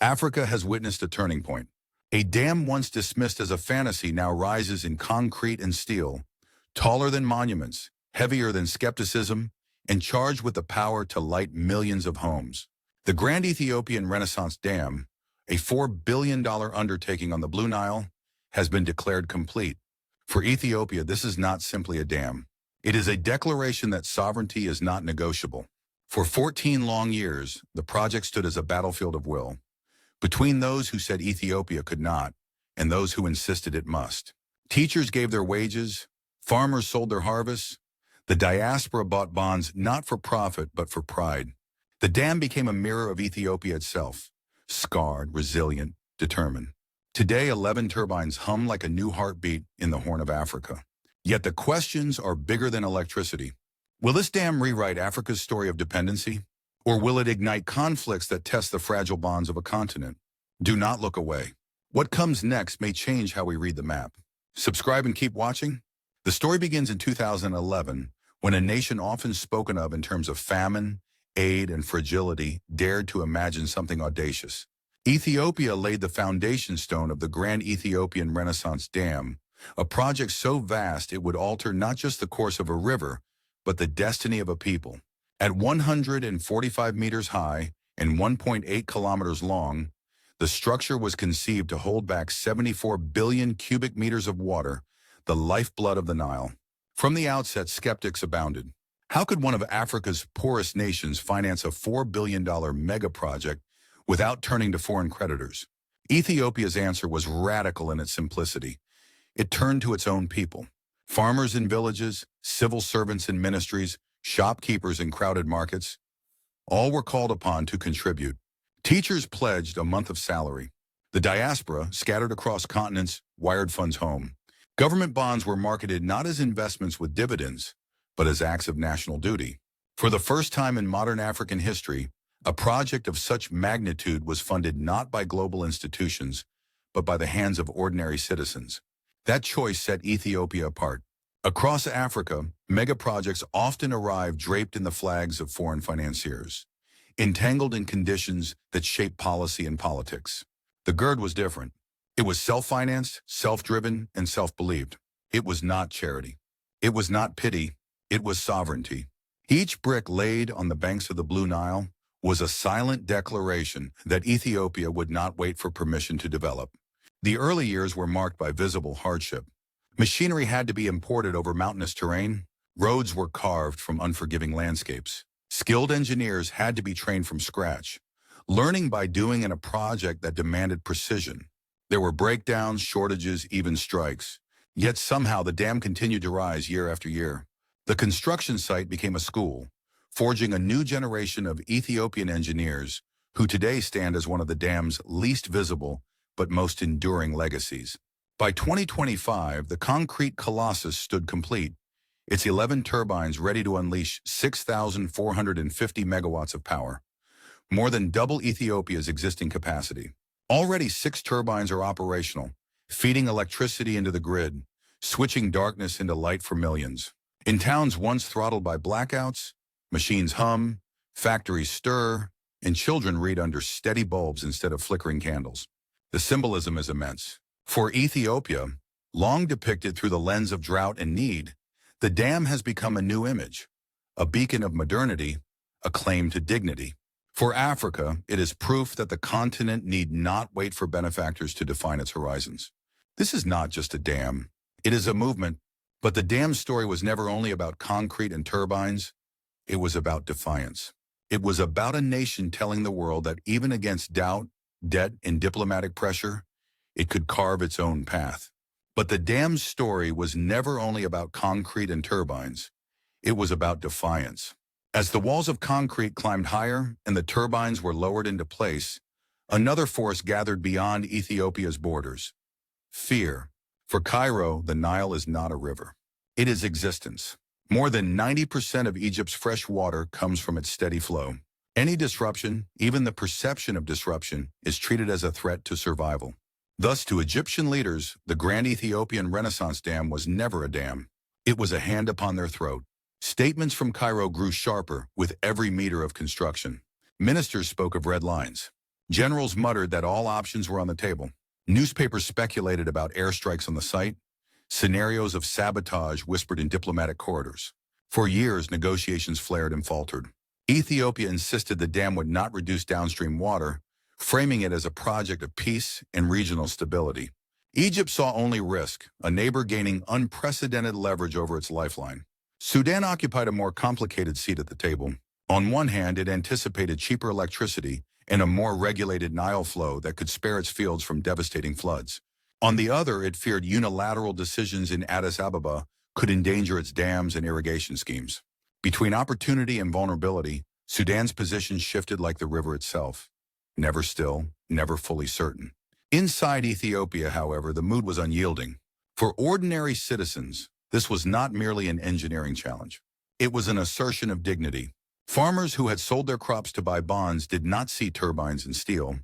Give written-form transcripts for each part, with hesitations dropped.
Africa has witnessed a turning point. A dam once dismissed as a fantasy now rises in concrete and steel, taller than monuments, heavier than skepticism, and charged with the power to light millions of homes. The Grand Ethiopian Renaissance Dam, a $4 billion undertaking on the Blue Nile, has been declared complete. For Ethiopia, this is not simply a dam. It is a declaration that sovereignty is not negotiable. For 14 long years, the project stood as a battlefield of will, between those who said Ethiopia could not and those who insisted it must. Teachers gave their wages, farmers sold their harvests, the diaspora bought bonds not for profit but for pride. The dam became a mirror of Ethiopia itself, scarred, resilient, determined. Today, 11 turbines hum like a new heartbeat in the Horn of Africa. Yet the questions are bigger than electricity. Will this dam rewrite Africa's story of dependency? Or will it ignite conflicts that test the fragile bonds of a continent? Do not look away. What comes next may change how we read the map. Subscribe and keep watching. The story begins in 2011, when a nation often spoken of in terms of famine, aid, and fragility dared to imagine something audacious. Ethiopia laid the foundation stone of the Grand Ethiopian Renaissance Dam, a project so vast it would alter not just the course of a river, but the destiny of a people. At 145 meters high and 1.8 kilometers long, the structure was conceived to hold back 74 billion cubic meters of water, the lifeblood of the Nile. From the outset, skeptics abounded. How could one of Africa's poorest nations finance a $4 billion mega project without turning to foreign creditors? Ethiopia's answer was radical in its simplicity. It turned to its own people. Farmers in villages, civil servants in ministries, shopkeepers in crowded markets, all were called upon to contribute. Teachers pledged a month of salary. The diaspora, scattered across continents, wired funds home. Government bonds were marketed not as investments with dividends, but as acts of national duty. For the first time in modern African history, a project of such magnitude was funded not by global institutions, but by the hands of ordinary citizens. That choice set Ethiopia apart. Across Africa, mega-projects often arrive draped in the flags of foreign financiers, entangled in conditions that shape policy and politics. The GERD was different. It was self-financed, self-driven, and self-believed. It was not charity. It was not pity. It was sovereignty. Each brick laid on the banks of the Blue Nile was a silent declaration that Ethiopia would not wait for permission to develop. The early years were marked by visible hardship. Machinery had to be imported over mountainous terrain. Roads were carved from unforgiving landscapes. Skilled engineers had to be trained from scratch, learning by doing in a project that demanded precision. There were breakdowns, shortages, even strikes. Yet somehow the dam continued to rise year after year. The construction site became a school, forging a new generation of Ethiopian engineers who today stand as one of the dam's least visible but most enduring legacies. By 2025, the concrete colossus stood complete, its 11 turbines ready to unleash 6,450 megawatts of power, more than double Ethiopia's existing capacity. Already 6 turbines are operational, feeding electricity into the grid, switching darkness into light for millions. In towns once throttled by blackouts, machines hum, factories stir, and children read under steady bulbs instead of flickering candles. The symbolism is immense. For Ethiopia, long depicted through the lens of drought and need, the dam has become a new image, a beacon of modernity, a claim to dignity. For Africa, it is proof that the continent need not wait for benefactors to define its horizons. This is not just a dam. It is a movement, but the dam story was never only about concrete and turbines. It was about defiance. It was about a nation telling the world that even against doubt, debt, and diplomatic pressure, it could carve its own path. But the dam's story was never only about concrete and turbines. It was about defiance. As the walls of concrete climbed higher and the turbines were lowered into place, another force gathered beyond Ethiopia's borders. Fear. For Cairo, the Nile is not a river. It is existence. More than 90% of Egypt's fresh water comes from its steady flow. Any disruption, even the perception of disruption, is treated as a threat to survival. Thus, to Egyptian leaders, the Grand Ethiopian Renaissance Dam was never a dam. It was a hand upon their throat. Statements from Cairo grew sharper with every meter of construction. Ministers spoke of red lines. Generals muttered that all options were on the table. Newspapers speculated about airstrikes on the site. Scenarios of sabotage whispered in diplomatic corridors. For years, negotiations flared and faltered. Ethiopia insisted the dam would not reduce downstream water, framing it as a project of peace and regional stability. Egypt saw only risk, a neighbor gaining unprecedented leverage over its lifeline. Sudan occupied a more complicated seat at the table. On one hand, it anticipated cheaper electricity and a more regulated Nile flow that could spare its fields from devastating floods. On the other, it feared unilateral decisions in Addis Ababa could endanger its dams and irrigation schemes. Between opportunity and vulnerability, Sudan's position shifted like the river itself. Never still, never fully certain. Inside Ethiopia, however, the mood was unyielding. For ordinary citizens, this was not merely an engineering challenge. It was an assertion of dignity. Farmers who had sold their crops to buy bonds did not see turbines and steel.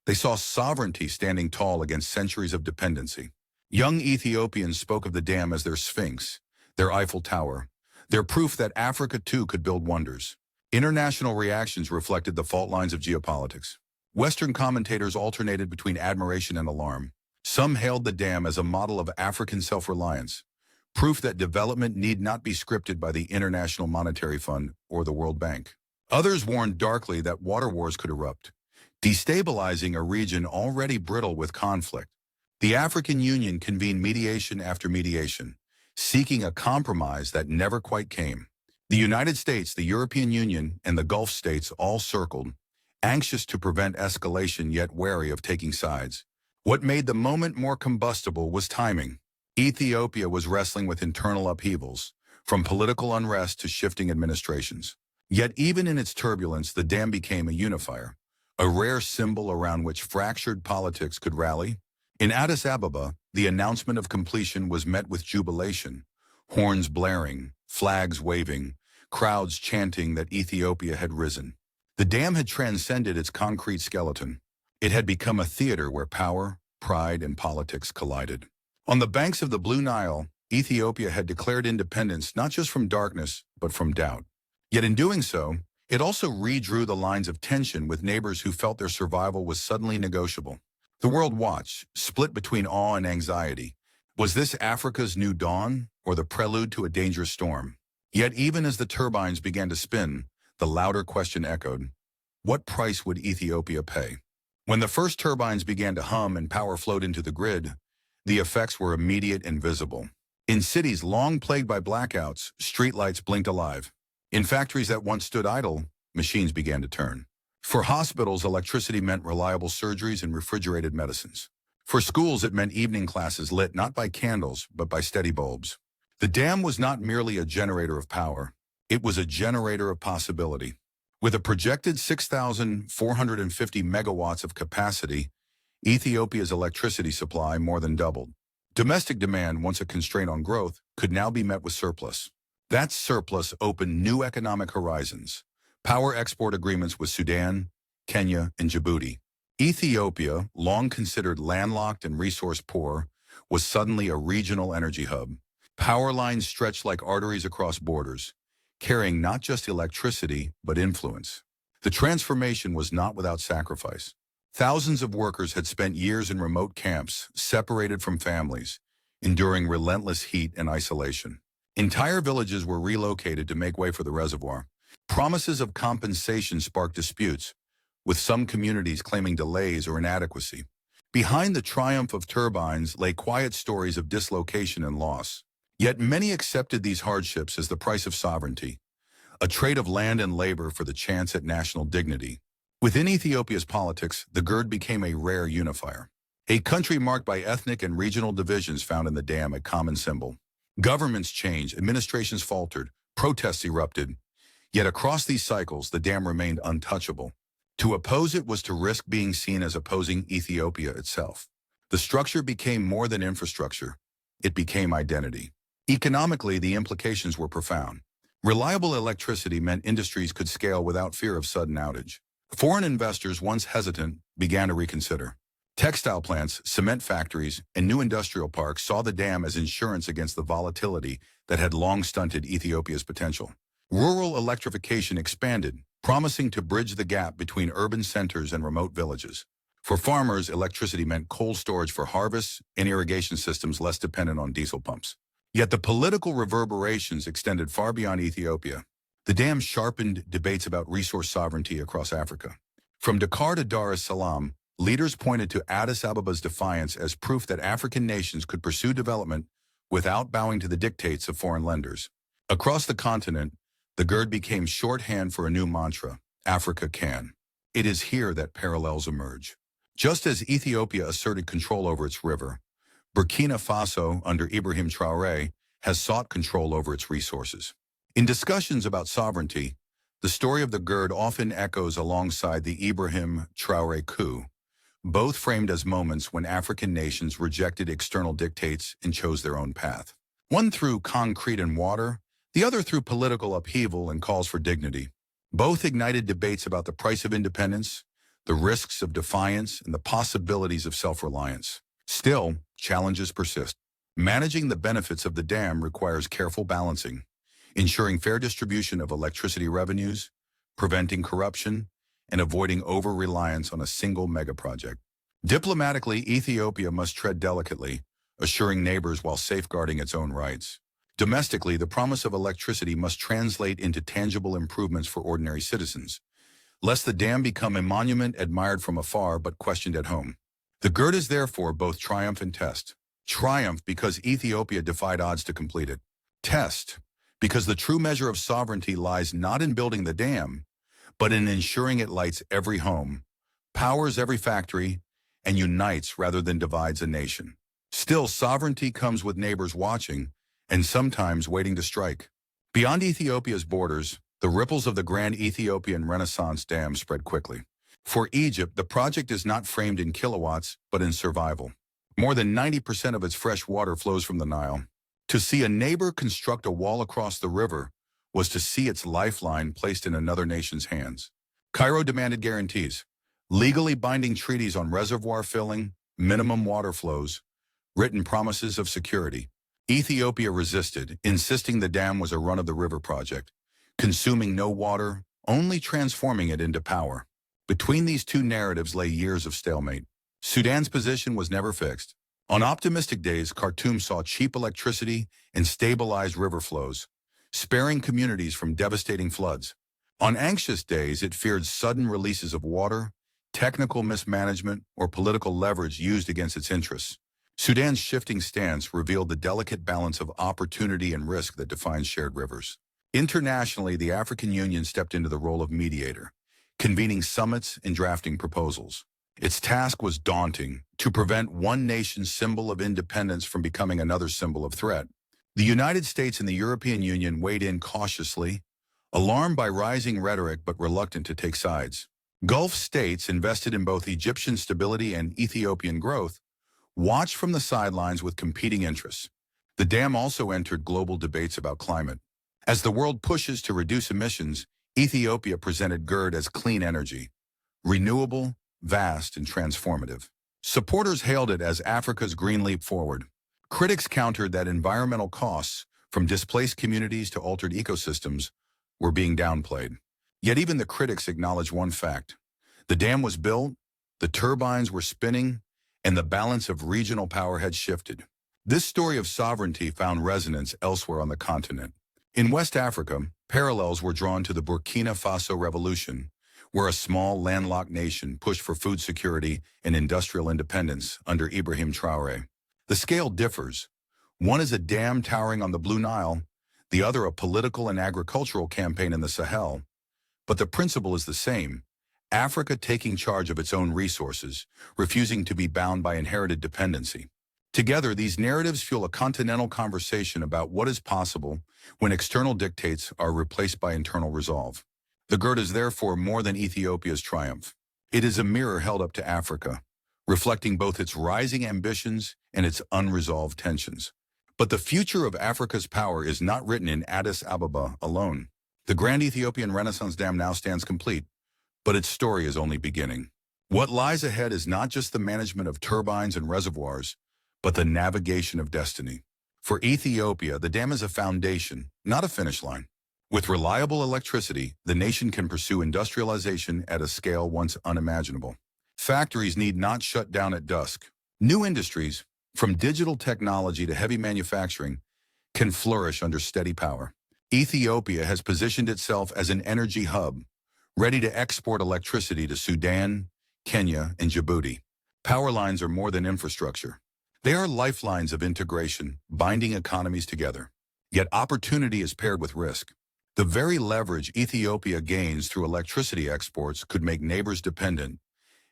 They saw sovereignty standing tall against centuries of dependency. Young Ethiopians spoke of the dam as their sphinx, their Eiffel Tower, their proof that Africa too could build wonders. International reactions reflected the fault lines of geopolitics. Western commentators alternated between admiration and alarm. Some hailed the dam as a model of African self-reliance, proof that development need not be scripted by the International Monetary Fund or the World Bank. Others warned darkly that water wars could erupt, destabilizing a region already brittle with conflict. The African Union convened mediation after mediation, seeking a compromise that never quite came. The United States, the European Union, and the Gulf states all circled, anxious to prevent escalation yet wary of taking sides. What made the moment more combustible was timing. Ethiopia was wrestling with internal upheavals, from political unrest to shifting administrations. Yet even in its turbulence, the dam became a unifier, a rare symbol around which fractured politics could rally. In Addis Ababa, the announcement of completion was met with jubilation, horns blaring, flags waving, crowds chanting that Ethiopia had risen. The dam had transcended its concrete skeleton. It had become a theater where power, pride, and politics collided. On the banks of the Blue Nile, Ethiopia had declared independence not just from darkness, but from doubt. Yet in doing so, it also redrew the lines of tension with neighbors who felt their survival was suddenly negotiable. The world watched, split between awe and anxiety. Was this Africa's new dawn, or the prelude to a dangerous storm? Yet even as the turbines began to spin, the louder question echoed: what price would Ethiopia pay? When the first turbines began to hum and power flowed into the grid, the effects were immediate and visible. In cities long plagued by blackouts, streetlights blinked alive. In factories that once stood idle, machines began to turn. For hospitals, electricity meant reliable surgeries and refrigerated medicines. For schools, it meant evening classes lit not by candles, but by steady bulbs. The dam was not merely a generator of power. It was a generator of possibility. With a projected 6,450 megawatts of capacity, Ethiopia's electricity supply more than doubled. Domestic demand, once a constraint on growth, could now be met with surplus. That surplus opened new economic horizons. Power export agreements with Sudan, Kenya, and Djibouti. Ethiopia, long considered landlocked and resource poor, was suddenly a regional energy hub. Power lines stretched like arteries across borders, carrying not just electricity, but influence. The transformation was not without sacrifice. Thousands of workers had spent years in remote camps, separated from families, enduring relentless heat and isolation. Entire villages were relocated to make way for the reservoir. Promises of compensation sparked disputes, with some communities claiming delays or inadequacy. Behind the triumph of turbines lay quiet stories of dislocation and loss. Yet many accepted these hardships as the price of sovereignty, a trade of land and labor for the chance at national dignity. Within Ethiopia's politics, the GERD became a rare unifier. A country marked by ethnic and regional divisions found in the dam a common symbol. Governments changed, administrations faltered, protests erupted. Yet across these cycles, the dam remained untouchable. To oppose it was to risk being seen as opposing Ethiopia itself. The structure became more than infrastructure. It became identity. Economically, the implications were profound. Reliable electricity meant industries could scale without fear of sudden outage. Foreign investors, once hesitant, began to reconsider. Textile plants, cement factories, and new industrial parks saw the dam as insurance against the volatility that had long stunted Ethiopia's potential. Rural electrification expanded, promising to bridge the gap between urban centers and remote villages. For farmers, electricity meant cold storage for harvests and irrigation systems less dependent on diesel pumps. Yet the political reverberations extended far beyond Ethiopia. The dam sharpened debates about resource sovereignty across Africa. From Dakar to Dar es Salaam, leaders pointed to Addis Abeba's defiance as proof that African nations could pursue development without bowing to the dictates of foreign lenders. Across the continent, the GERD became shorthand for a new mantra: Africa can. It is here that parallels emerge. Just as Ethiopia asserted control over its river, Burkina Faso, under Ibrahim Traoré, has sought control over its resources. In discussions about sovereignty, the story of the GERD often echoes alongside the Ibrahim Traoré coup, both framed as moments when African nations rejected external dictates and chose their own path. One through concrete and water, the other through political upheaval and calls for dignity. Both ignited debates about the price of independence, the risks of defiance, and the possibilities of self-reliance. Still, challenges persist. Managing the benefits of the dam requires careful balancing, ensuring fair distribution of electricity revenues, preventing corruption, and avoiding over-reliance on a single megaproject. Diplomatically, Ethiopia must tread delicately, assuring neighbors while safeguarding its own rights. Domestically, the promise of electricity must translate into tangible improvements for ordinary citizens, lest the dam become a monument admired from afar but questioned at home. The GERD is therefore both triumph and test. Triumph because Ethiopia defied odds to complete it. Test because the true measure of sovereignty lies not in building the dam, but in ensuring it lights every home, powers every factory, and unites rather than divides a nation. Still, sovereignty comes with neighbors watching and sometimes waiting to strike. Beyond Ethiopia's borders, the ripples of the Grand Ethiopian Renaissance Dam spread quickly. For Egypt, the project is not framed in kilowatts, but in survival. More than 90% of its fresh water flows from the Nile. To see a neighbor construct a wall across the river was to see its lifeline placed in another nation's hands. Cairo demanded guarantees, legally binding treaties on reservoir filling, minimum water flows, written promises of security. Ethiopia resisted, insisting the dam was a run-of-the-river project, consuming no water, only transforming it into power. Between these two narratives lay years of stalemate. Sudan's position was never fixed. On optimistic days, Khartoum saw cheap electricity and stabilized river flows, sparing communities from devastating floods. On anxious days, it feared sudden releases of water, technical mismanagement, or political leverage used against its interests. Sudan's shifting stance revealed the delicate balance of opportunity and risk that defines shared rivers. Internationally, the African Union stepped into the role of mediator, convening summits and drafting proposals. Its task was daunting: to prevent one nation's symbol of independence from becoming another symbol of threat. The United States and the European Union weighed in cautiously, alarmed by rising rhetoric but reluctant to take sides. Gulf states, invested in both Egyptian stability and Ethiopian growth, watched from the sidelines with competing interests. The dam also entered global debates about climate. As the world pushes to reduce emissions, Ethiopia presented GERD as clean energy, renewable, vast, and transformative. Supporters hailed it as Africa's green leap forward. Critics countered that environmental costs, from displaced communities to altered ecosystems, were being downplayed. Yet even the critics acknowledged one fact: the dam was built, the turbines were spinning, and the balance of regional power had shifted. This story of sovereignty found resonance elsewhere on the continent. In West Africa, parallels were drawn to the Burkina Faso Revolution, where a small, landlocked nation pushed for food security and industrial independence under Ibrahim Traoré. The scale differs. One is a dam towering on the Blue Nile, the other a political and agricultural campaign in the Sahel. But the principle is the same: Africa taking charge of its own resources, refusing to be bound by inherited dependency. Together, these narratives fuel a continental conversation about what is possible when external dictates are replaced by internal resolve. The GERD is therefore more than Ethiopia's triumph. It is a mirror held up to Africa, reflecting both its rising ambitions and its unresolved tensions. But the future of Africa's power is not written in Addis Ababa alone. The Grand Ethiopian Renaissance Dam now stands complete, but its story is only beginning. What lies ahead is not just the management of turbines and reservoirs, but the navigation of destiny. For Ethiopia, the dam is a foundation, not a finish line. With reliable electricity, the nation can pursue industrialization at a scale once unimaginable. Factories need not shut down at dusk. New industries, from digital technology to heavy manufacturing, can flourish under steady power. Ethiopia has positioned itself as an energy hub, ready to export electricity to Sudan, Kenya, and Djibouti. Power lines are more than infrastructure. They are lifelines of integration, binding economies together. Yet opportunity is paired with risk. The very leverage Ethiopia gains through electricity exports could make neighbors dependent,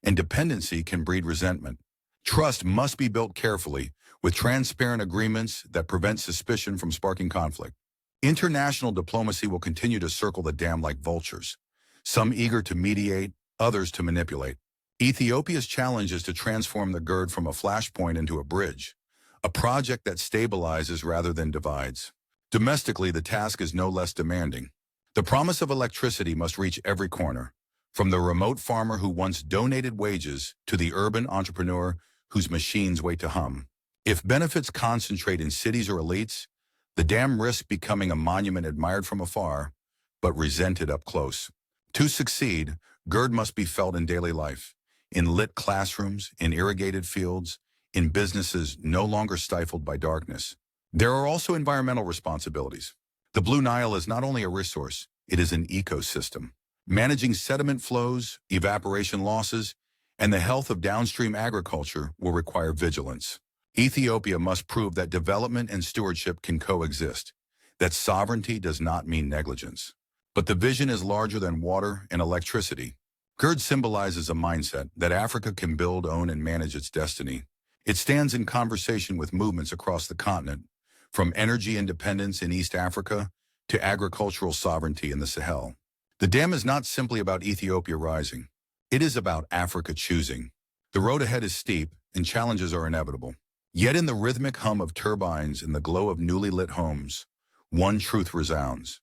and dependency can breed resentment. Trust must be built carefully, with transparent agreements that prevent suspicion from sparking conflict. International diplomacy will continue to circle the dam like vultures, some eager to mediate, others to manipulate. Ethiopia's challenge is to transform the GERD from a flashpoint into a bridge, a project that stabilizes rather than divides. Domestically, the task is no less demanding. The promise of electricity must reach every corner, from the remote farmer who once donated wages to the urban entrepreneur whose machines wait to hum. If benefits concentrate in cities or elites, the dam risks becoming a monument admired from afar, but resented up close. To succeed, GERD must be felt in daily life, in lit classrooms, in irrigated fields, in businesses no longer stifled by darkness. There are also environmental responsibilities. The Blue Nile is not only a resource, it is an ecosystem. Managing sediment flows, evaporation losses, and the health of downstream agriculture will require vigilance. Ethiopia must prove that development and stewardship can coexist, that sovereignty does not mean negligence. But the vision is larger than water and electricity. GERD symbolizes a mindset that Africa can build, own, and manage its destiny. It stands in conversation with movements across the continent, from energy independence in East Africa to agricultural sovereignty in the Sahel. The dam is not simply about Ethiopia rising. It is about Africa choosing. The road ahead is steep, and challenges are inevitable. Yet in the rhythmic hum of turbines and the glow of newly lit homes, one truth resounds.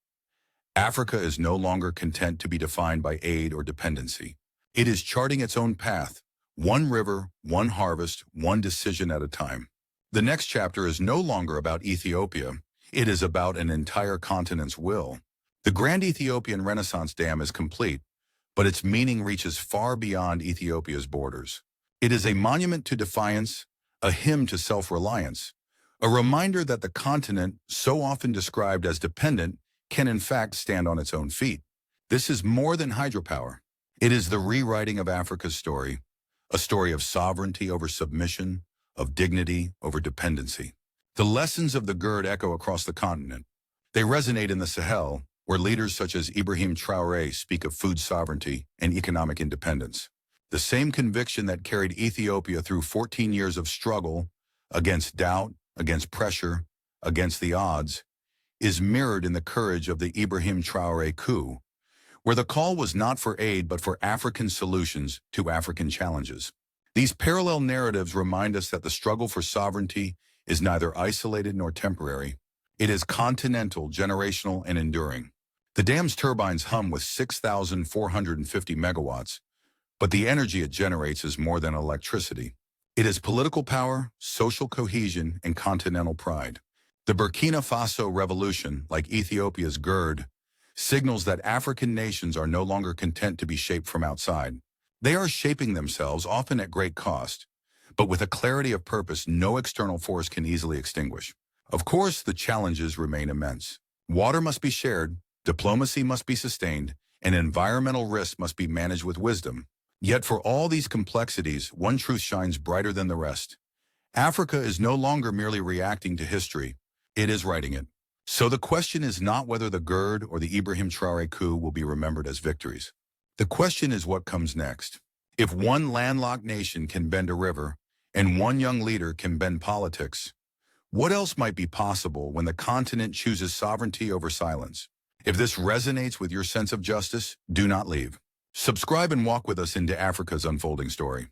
Africa is no longer content to be defined by aid or dependency. It is charting its own path, one river, one harvest, one decision at a time. The next chapter is no longer about Ethiopia. It is about an entire continent's will. The Grand Ethiopian Renaissance Dam is complete, but its meaning reaches far beyond Ethiopia's borders. It is a monument to defiance, a hymn to self-reliance, a reminder that the continent, so often described as dependent, can in fact stand on its own feet. This is more than hydropower. It is the rewriting of Africa's story, a story of sovereignty over submission, of dignity over dependency. The lessons of the GERD echo across the continent. They resonate in the Sahel, where leaders such as Ibrahim Traoré speak of food sovereignty and economic independence. The same conviction that carried Ethiopia through 14 years of struggle, against doubt, against pressure, against the odds, is mirrored in the courage of the Ibrahim Traoré coup, where the call was not for aid but for African solutions to African challenges. These parallel narratives remind us that the struggle for sovereignty is neither isolated nor temporary. It is continental, generational, and enduring. The dam's turbines hum with 6,450 megawatts, but the energy it generates is more than electricity. It is political power, social cohesion, and continental pride. The Burkina Faso revolution, like Ethiopia's GERD, signals that African nations are no longer content to be shaped from outside. They are shaping themselves, often at great cost, but with a clarity of purpose no external force can easily extinguish. Of course, the challenges remain immense. Water must be shared, diplomacy must be sustained, and environmental risks must be managed with wisdom. Yet for all these complexities, one truth shines brighter than the rest. Africa is no longer merely reacting to history, it is writing it. So the question is not whether the GERD or the Ibrahim Traoré coup will be remembered as victories. The question is what comes next. If one landlocked nation can bend a river, and one young leader can bend politics, what else might be possible when the continent chooses sovereignty over silence? If this resonates with your sense of justice, do not leave. Subscribe and walk with us into Africa's unfolding story.